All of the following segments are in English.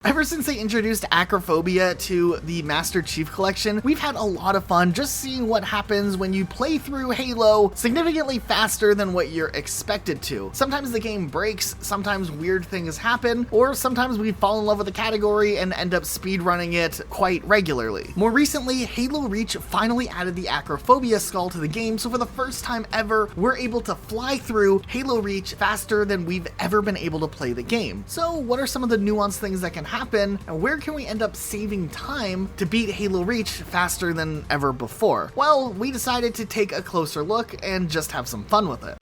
Ever since they introduced Acrophobia to the Master Chief Collection, we've had a lot of fun just seeing what happens when you play through Halo significantly faster than what you're expected to. Sometimes the game breaks, sometimes weird things happen, or sometimes we fall in love with the category and end up speedrunning it quite regularly. More recently, Halo Reach finally added the Acrophobia skull to the game, so for the first time ever, we're able to fly through Halo Reach faster than we've ever been able to play the game. So what are some of the nuanced things that can happen, and where can we end up saving time to beat Halo Reach faster than ever before? Well, we decided to take a closer look and just have some fun with it.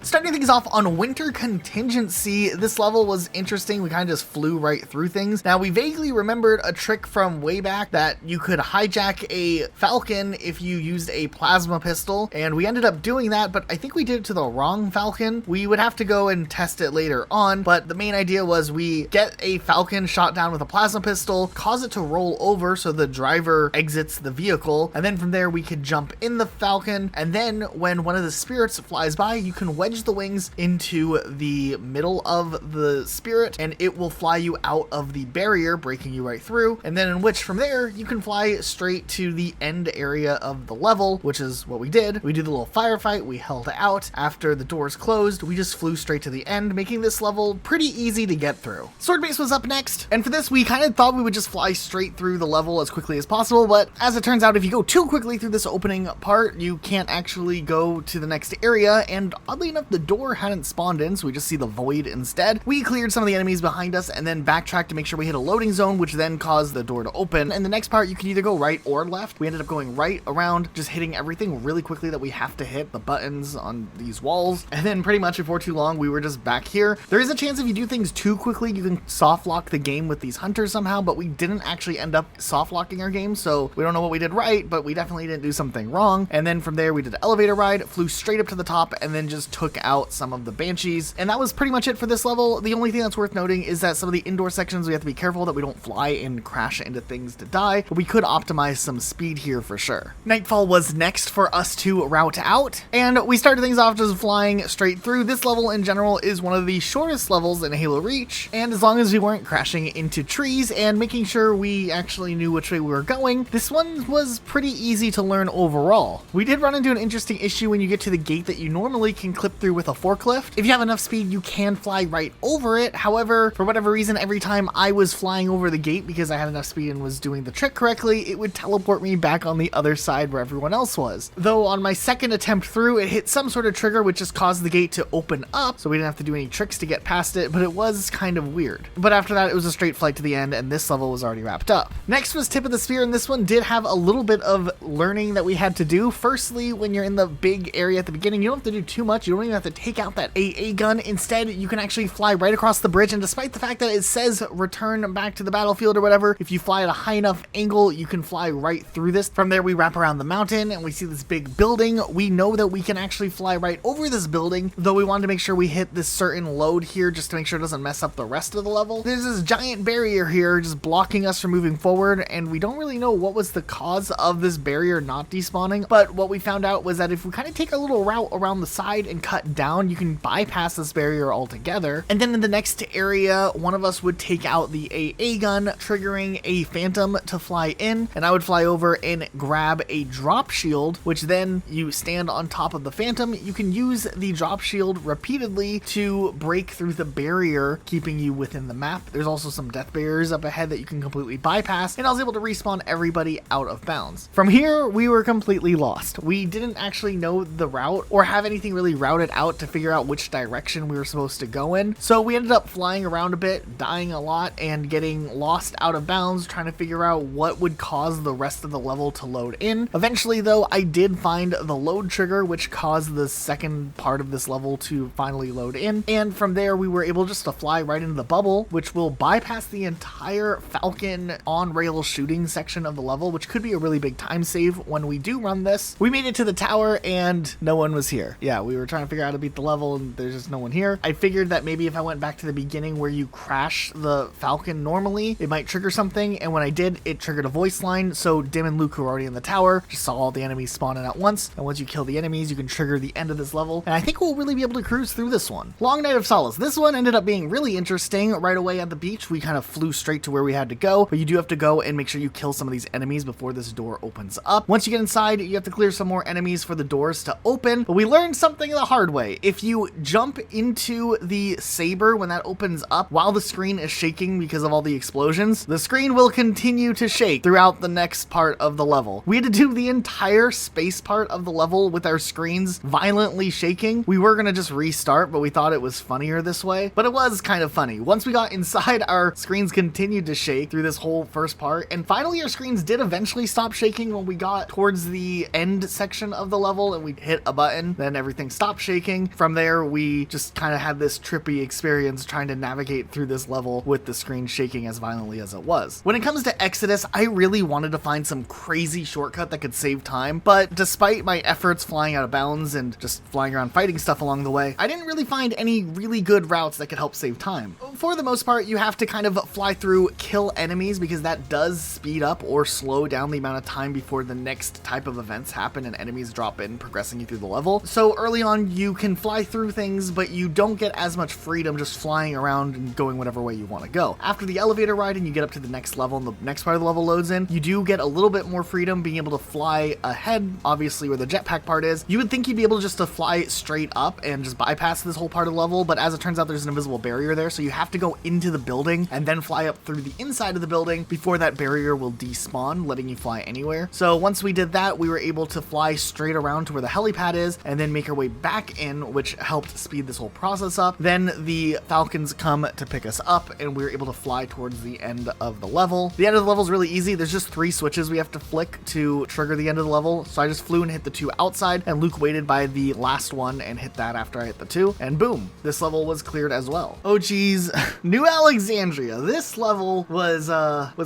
Starting things off on Winter Contingency, this level was interesting. We kind of just flew right through things. Now, we vaguely remembered a trick from way back that you could hijack a Falcon if you used a plasma pistol, and we ended up doing that, but I think we did it to the wrong Falcon. We would have to go and test it later on, but the main idea was we get a Falcon shot down with a plasma pistol, cause it to roll over so the driver exits the vehicle, and then from there we could jump in the Falcon, and then when one of the spirits flies by, you can wedge the wings into the middle of the spirit and it will fly you out of the barrier, breaking you right through, and then in which from there you can fly straight to the end area of the level, which is what we did. We did a little firefight, we held out. After the doors closed, we just flew straight to the end, making this level pretty easy to get through. Sword Base was up next, and for this we kind of thought we would just fly straight through the level as quickly as possible, but as it turns out, if you go too quickly through this opening part, you can't actually go to the next area, and oddly enough, the door hadn't spawned in, so we just see the void instead. We cleared some of the enemies behind us and then backtracked to make sure we hit a loading zone, which then caused the door to open. And the next part, you can either go right or left. We ended up going right around, just hitting everything really quickly that we have to hit, the buttons on these walls. And then pretty much before too long, we were just back here. There is a chance if you do things too quickly, you can soft lock the game with these hunters somehow, but we didn't actually end up soft locking our game, so we don't know what we did right, but we definitely didn't do something wrong. And then from there, we did an elevator ride, flew straight up to the top, and then just took out some of the banshees, and that was pretty much it for this level. The only thing that's worth noting is that some of the indoor sections we have to be careful that we don't fly and crash into things to die, but we could optimize some speed here for sure. Nightfall was next for us to route out, and we started things off just flying straight through. This level in general is one of the shortest levels in Halo Reach, and as long as we weren't crashing into trees and making sure we actually knew which way we were going, this one was pretty easy to learn overall. We did run into an interesting issue when you get to the gate that you normally can clip through with a forklift. If you have enough speed, you can fly right over it. However, for whatever reason, every time I was flying over the gate because I had enough speed and was doing the trick correctly, it would teleport me back on the other side where everyone else was. Though on my second attempt through, it hit some sort of trigger which just caused the gate to open up, so we didn't have to do any tricks to get past it, but it was kind of weird. But after that, it was a straight flight to the end, and this level was already wrapped up. Next was Tip of the Spear, and this one did have a little bit of learning that we had to do. Firstly, when you're in the big area at the beginning, you don't have to do too much. You don't even have to take out that AA gun. Instead, you can actually fly right across the bridge, and despite the fact that it says return back to the battlefield or whatever, if you fly at a high enough angle, you can fly right through this. From there, we wrap around the mountain, and we see this big building. We know that we can actually fly right over this building, though we wanted to make sure we hit this certain load here just to make sure it doesn't mess up the rest of the level. There's this giant barrier here just blocking us from moving forward, and we don't really know what was the cause of this barrier not despawning, but what we found out was that if we kind of take a little route around the side and cut down, you can bypass this barrier altogether. And then in the next area, one of us would take out the AA gun, triggering a phantom to fly in, and I would fly over and grab a drop shield, which then you stand on top of the phantom. You can use the drop shield repeatedly to break through the barrier, keeping you within the map. There's also some death barriers up ahead that you can completely bypass, and I was able to respawn everybody out of bounds. From here, we were completely lost. We didn't actually know the route or have anything really routed out to figure out which direction we were supposed to go in. So we ended up flying around a bit, dying a lot, and getting lost out of bounds, trying to figure out what would cause the rest of the level to load in. Eventually, though, I did find the load trigger, which caused the second part of this level to finally load in. And from there, we were able just to fly right into the bubble, which will bypass the entire Falcon on-rail shooting section of the level, which could be a really big time save when we do run this. We made it to the tower, and no one was here. Yeah, we were trying to figure figure out how to beat the level and there's just no one here. I figured that maybe if I went back to the beginning where you crash the Falcon normally, it might trigger something, and when I did, it triggered a voice line, so Dim and Luke, who were already in the tower, just saw all the enemies spawning at once, and once you kill the enemies, you can trigger the end of this level, and I think we'll really be able to cruise through this one. Long Night of Solace. This one ended up being really interesting. Right away at the beach, we kind of flew straight to where we had to go, but you do have to go and make sure you kill some of these enemies before this door opens up. Once you get inside, you have to clear some more enemies for the doors to open, but we learned something the hard way. If you jump into the saber when that opens up while the screen is shaking because of all the explosions, the screen will continue to shake throughout the next part of the level. We had to do the entire space part of the level with our screens violently shaking. We were gonna just restart, but we thought it was funnier this way, but it was kind of funny. Once we got inside, our screens continued to shake through this whole first part, and finally our screens did eventually stop shaking when we got towards the end section of the level and we hit a button, then everything stopped shaking. From there, we just kind of had this trippy experience trying to navigate through this level with the screen shaking as violently as it was. When it comes to Exodus, I really wanted to find some crazy shortcut that could save time, but despite my efforts flying out of bounds and just flying around fighting stuff along the way, I didn't really find any really good routes that could help save time. For the most part, you have to kind of fly through, kill enemies, because that does speed up or slow down the amount of time before the next type of events happen and enemies drop in, progressing you through the level. So early on, you can fly through things, but you don't get as much freedom just flying around and going whatever way you want to go. After the elevator ride and you get up to the next level and the next part of the level loads in, you do get a little bit more freedom being able to fly ahead, obviously where the jetpack part is. You would think you'd be able just to fly straight up and just bypass this whole part of the level, but as it turns out, there's an invisible barrier there, so you have to go into the building and then fly up through the inside of the building before that barrier will despawn, letting you fly anywhere. So once we did that, we were able to fly straight around to where the helipad is and then make our way back in, which helped speed this whole process up. Then the Falcons come to pick us up and we were able to fly towards the end of the level. The end of the level is really easy. There's just 3 switches we have to flick to trigger the end of the level. So I just flew and hit the 2 outside, and Luke waited by the last one and hit that after I hit the 2, and boom, this level was cleared as well. Oh geez, New Alexandria. This level was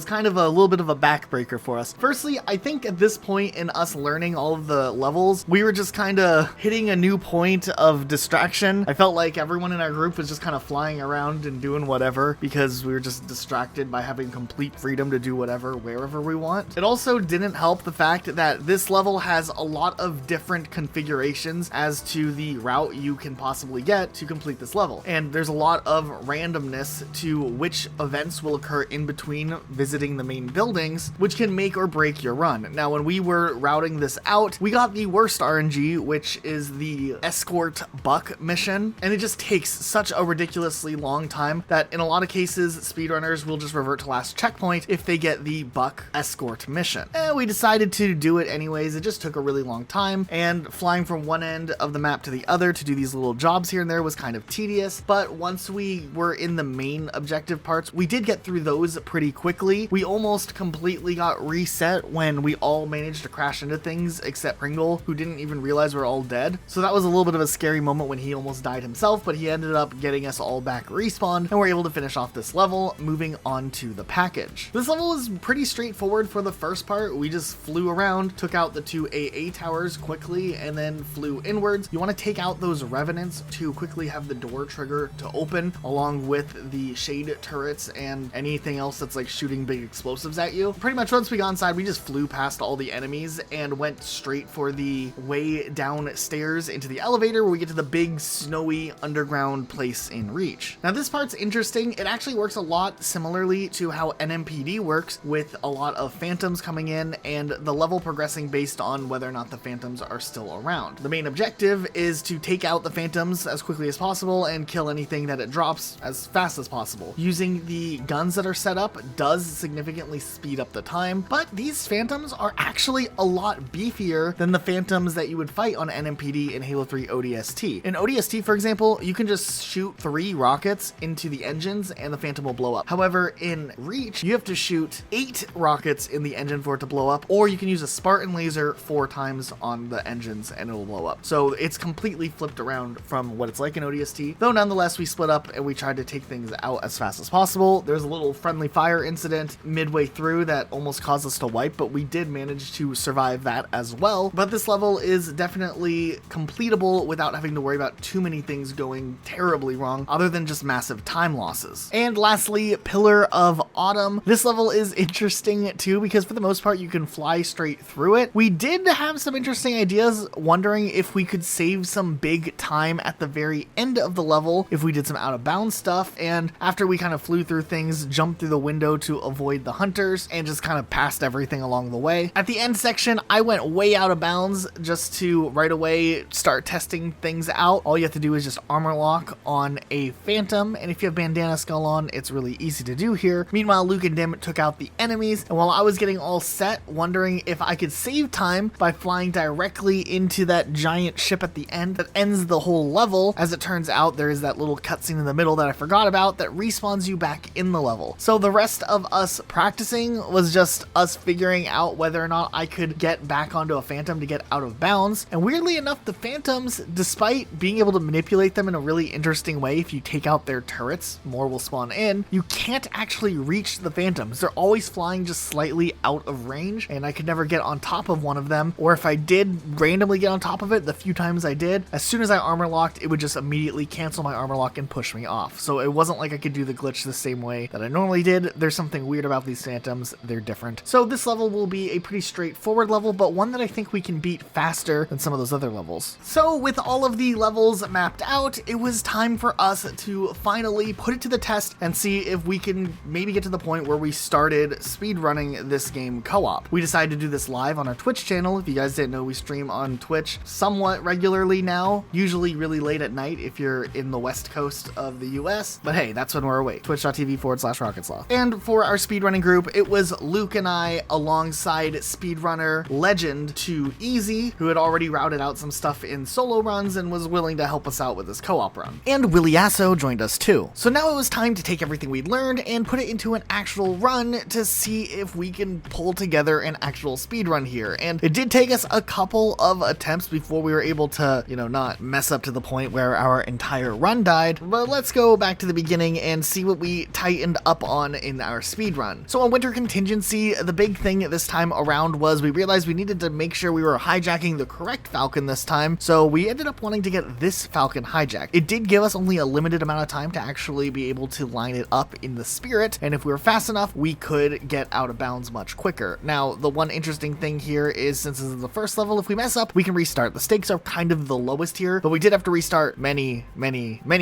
kind of a little bit of a backbreaker for us. Firstly, I think at this point in us learning all of the levels, we were just kind of hitting a new point of distraction. I felt like everyone in our group was just kind of flying around and doing whatever because we were just distracted by having complete freedom to do whatever, wherever we want. It also didn't help the fact that this level has a lot of different configurations as to the route you can possibly get to complete this level. And there's a lot of randomness to which events will occur in between visiting the main buildings, which can make or break your run. Now, when we were routing this out, we got the worst RNG, which is the escort buck mission, and it just takes such a ridiculously long time that in a lot of cases, speedrunners will just revert to last checkpoint if they get the buck escort mission. And we decided to do it anyways. It just took a really long time, and flying from one end of the map to the other to do these little jobs here and there was kind of tedious, but once we were in the main objective parts, we did get through those pretty quickly. We almost completely got reset when we all managed to crash into things except Pringle, who didn't even realize we're all dead. So that was a little bit of a scary moment when he almost died himself, but he ended up getting us all back respawned, and we're able to finish off this level, moving on to the package. This level was pretty straightforward for the first part. We just flew around, took out the 2 AA towers quickly, and then flew inwards. You want to take out those revenants to quickly have the door trigger to open, along with the shade turrets and anything else that's like shooting big explosives at you. Pretty much once we got inside, we just flew past all the enemies and went straight for the way downstairs into the elevator where we get to the big snowy underground place in Reach. Now this part's interesting. It actually works a lot similarly to how NMPD works, with a lot of phantoms coming in and the level progressing based on whether or not the phantoms are still around. The main objective is to take out the phantoms as quickly as possible and kill anything that it drops as fast as possible. Using the guns that are set up does significantly speed up the time, but these phantoms are actually a lot beefier than the phantoms that you would fight on NMPD in Halo 3 ODST. In ODST, for example, you can just shoot 3 rockets into the engines and the phantom will blow up. However, in Reach, you have to shoot 8 rockets in the engine for it to blow up, or you can use a Spartan laser 4 times on the engines and it'll blow up. So it's completely flipped around from what it's like in ODST, though nonetheless we split up and we tried to take things out as fast as possible. There's a little friendly fire incident midway through that almost caused us to wipe, but we did manage to survive that as well. But this level is definitely completable level without having to worry about too many things going terribly wrong other than just massive time losses. And lastly, Pillar of Autumn. This level is interesting too because for the most part you can fly straight through it. We did have some interesting ideas, wondering if we could save some big time at the very end of the level if we did some out of bounds stuff, and after we kind of flew through things, jumped through the window to avoid the hunters and just kind of passed everything along the way. At the end section, I went way out of bounds just to right away start testing things out. All you have to do is just armor lock on a phantom, and if you have bandana skull on, it's really easy to do here. Meanwhile, Luke and Dim took out the enemies, and while I was getting all set, wondering if I could save time by flying directly into that giant ship at the end that ends the whole level, as it turns out there is that little cutscene in the middle that I forgot about that respawns you back in the level. So the rest of us practicing was just us figuring out whether or not I could get back onto a phantom to get out of bounds. And weirdly enough, the phantoms, despite being able to manipulate them in a really interesting way, if you take out their turrets, more will spawn in, you can't actually reach the phantoms. They're always flying just slightly out of range, and I could never get on top of one of them, or if I did randomly get on top of it, the few times I did, as soon as I armor locked, it would just immediately cancel my armor lock and push me off. So it wasn't like I could do the glitch the same way that I normally did. There's something weird about these phantoms. They're different. So this level will be a pretty straightforward level, but one that I think we can beat faster than some of those other levels. So with all of the levels mapped out, it was time for us to finally put it to the test and see if we can maybe get to the point where we started speedrunning this game co-op. We decided to do this live on our Twitch channel. If you guys didn't know, we stream on Twitch somewhat regularly now, usually really late at night if you're in the west coast of the US, but hey, that's when we're awake. Twitch.tv/RocketSloth. And for our speedrunning group, it was Luke and I alongside speedrunner legend 2Easy, who had already routed out some stuff in solo runs and was willing to help us out with this co-op run. And Willie Asso joined us too. So now it was time to take everything we'd learned and put it into an actual run to see if we can pull together an actual speedrun here. And it did take us a couple of attempts before we were able to, not mess up to the point where our entire run died. But let's go back to the beginning and see what we tightened up on in our speedrun. So on Winter Contingency, the big thing this time around was we realized we needed to make sure we were hijacking the correct Falcon this time. So we ended up wanting to get this Falcon hijacked. It did give us only a limited amount of time to actually be able to line it up in the Spirit, and if we were fast enough, we could get out of bounds much quicker. Now, the one interesting thing here is, since this is the first level, if we mess up, we can restart. The stakes are kind of the lowest here, but we did have to restart many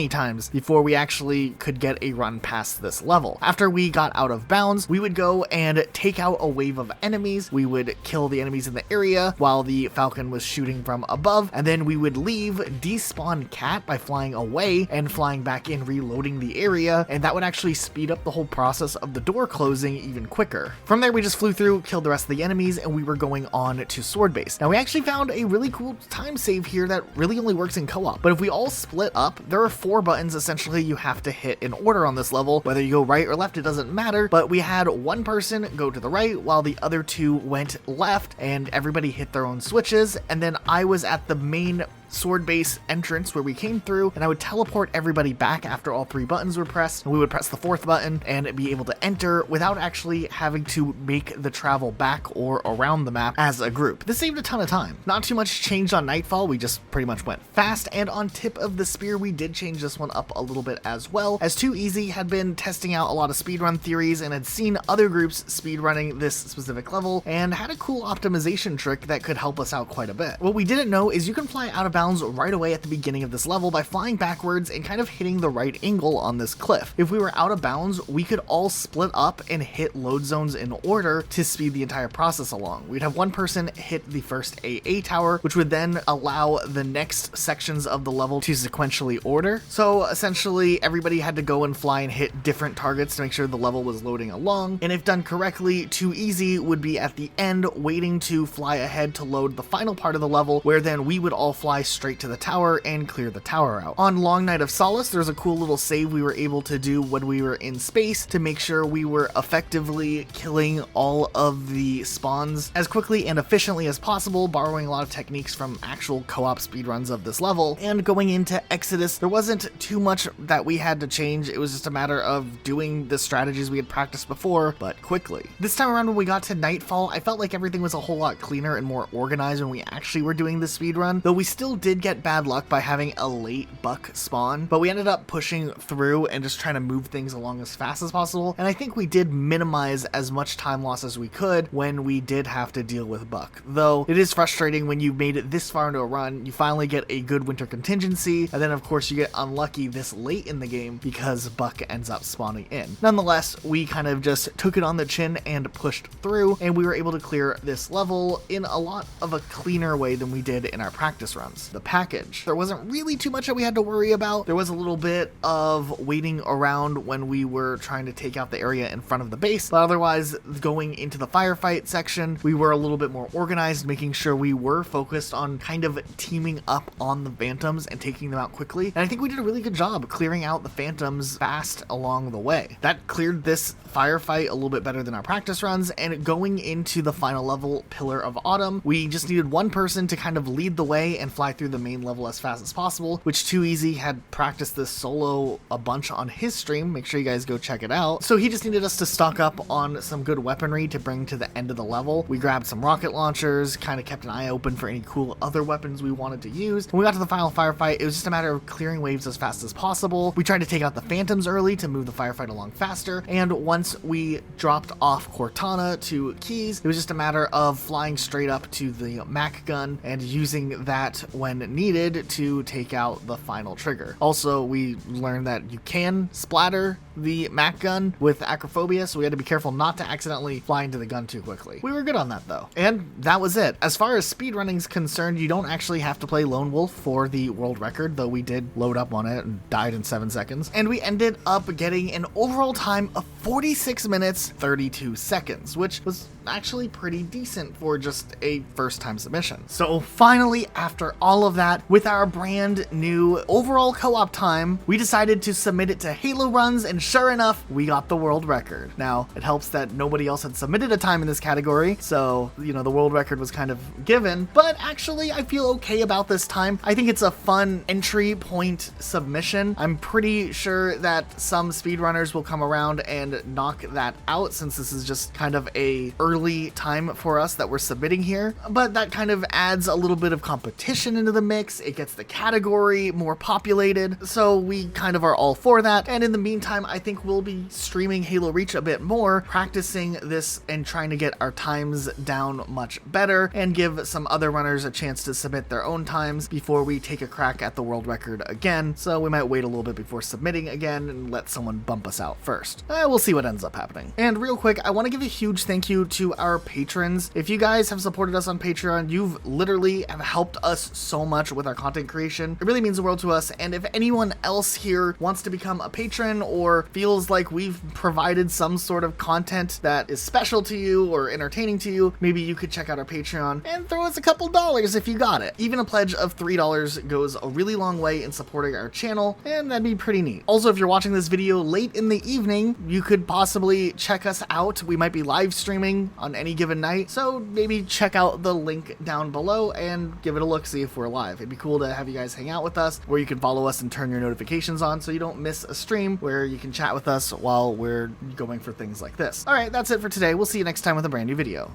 times before we actually could get a run past this level. After we got out of bounds, we would go and take out a wave of enemies. We would kill the enemies in the area while the Falcon was shooting from above, and then we would leave, despawn Cat by flying away and flying back in, reloading the area, and that would actually speed up the whole process of the door closing even quicker. From there, we just flew through, killed the rest of the enemies, and we were going on to Sword Base. Now, we actually found a really cool time save here that really only works in co-op, but if we all split up, there are 4 buttons essentially you have to hit in order on this level. Whether you go right or left, it doesn't matter, but we had one person go to the right while the other 2 went left, and everybody hit their own switches, and then I was at the main Sword Base entrance where we came through, and I would teleport everybody back after all 3 buttons were pressed, and we would press the 4th button and be able to enter without actually having to make the travel back or around the map as a group. This saved a ton of time. Not too much changed on Nightfall, we just pretty much went fast, and on Tip of the Spear we did change this one up a little bit as well, as 2Easy had been testing out a lot of speedrun theories and had seen other groups speedrunning this specific level and had a cool optimization trick that could help us out quite a bit. What we didn't know is you can fly out of bounds right away at the beginning of this level by flying backwards and kind of hitting the right angle on this cliff. If we were out of bounds, we could all split up and hit load zones in order to speed the entire process along. We'd have one person hit the first AA tower, which would then allow the next sections of the level to sequentially order. So essentially everybody had to go and fly and hit different targets to make sure the level was loading along, and if done correctly, 2Easy would be at the end waiting to fly ahead to load the final part of the level, where then we would all fly straight to the tower and clear the tower out. On Long Night of Solace, there's a cool little save we were able to do when we were in space to make sure we were effectively killing all of the spawns as quickly and efficiently as possible, borrowing a lot of techniques from actual co-op speedruns of this level. And going into Exodus, there wasn't too much that we had to change. It was just a matter of doing the strategies we had practiced before, but quickly. This time around when we got to Nightfall, I felt like everything was a whole lot cleaner and more organized when we actually were doing the speedrun, though we still did get bad luck by having a late buck spawn, but we ended up pushing through and just trying to move things along as fast as possible, and I think we did minimize as much time loss as we could when we did have to deal with buck. Though it is frustrating when you made it this far into a run, you finally get a good winter contingency, and then of course you get unlucky this late in the game because buck ends up spawning in. Nonetheless, we kind of just took it on the chin and pushed through, and we were able to clear this level in a lot of a cleaner way than we did in our practice runs. The package. There wasn't really too much that we had to worry about. There was a little bit of waiting around when we were trying to take out the area in front of the base, but otherwise going into the firefight section, we were a little bit more organized, making sure we were focused on kind of teaming up on the phantoms and taking them out quickly. And I think we did a really good job clearing out the phantoms fast along the way. That cleared this firefight a little bit better than our practice runs, and going into the final level, Pillar of Autumn, we just needed one person to kind of lead the way and fly through the main level as fast as possible, which Too Easy had practiced this solo a bunch on his stream. Make sure you guys go check it out. So he just needed us to stock up on some good weaponry to bring to the end of the level. We grabbed some rocket launchers, kind of kept an eye open for any cool other weapons we wanted to use. When we got to the final firefight, it was just a matter of clearing waves as fast as possible. We tried to take out the phantoms early to move the firefight along faster, and once we dropped off Cortana to Keys, it was just a matter of flying straight up to the Mac gun and using that when needed to take out the final trigger. Also, we learned that you can splatter the Mac gun with Acrophobia, so we had to be careful not to accidentally fly into the gun too quickly. We were good on that though. And that was it. As far as speedrunning's concerned, you don't actually have to play Lone Wolf for the world record, though we did load up on it and died in 7 seconds. And we ended up getting an overall time of 46 minutes, 32 seconds, which was actually pretty decent for just a first time submission. So finally, after all of that, with our brand new overall co-op time, we decided to submit it to Halo runs, and sure enough, we got the world record. Now, it helps that nobody else had submitted a time in this category, so, you know, the world record was kind of given, but actually, I feel okay about this time. I think it's a fun entry point submission. I'm pretty sure that some speedrunners will come around and knock that out, since this is just kind of a early time for us that we're submitting here, but that kind of adds a little bit of competition into the mix. It gets the category more populated, so we kind of are all for that. And in the meantime, I think we'll be streaming Halo Reach a bit more, practicing this and trying to get our times down much better and give some other runners a chance to submit their own times before we take a crack at the world record again. So we might wait a little bit before submitting again and let someone bump us out first. We'll see what ends up happening. And real quick, I want to give a huge thank you to our patrons. If you guys have supported us on Patreon, you've literally have helped us so much with our content creation. It really means the world to us. And if anyone else here wants to become a patron or feels like we've provided some sort of content that is special to you or entertaining to you, maybe you could check out our Patreon and throw us a couple dollars if you got it. Even a pledge of $3 goes a really long way in supporting our channel, and that'd be pretty neat. Also, if you're watching this video late in the evening, you could possibly check us out. We might be live streaming on any given night, so maybe check out the link down below and give it a look, see if we're live. It'd be cool to have you guys hang out with us, where you can follow us and turn your notifications on so you don't miss a stream where you can chat with us while we're going for things like this. All right, that's it for today. We'll see you next time with a brand new video.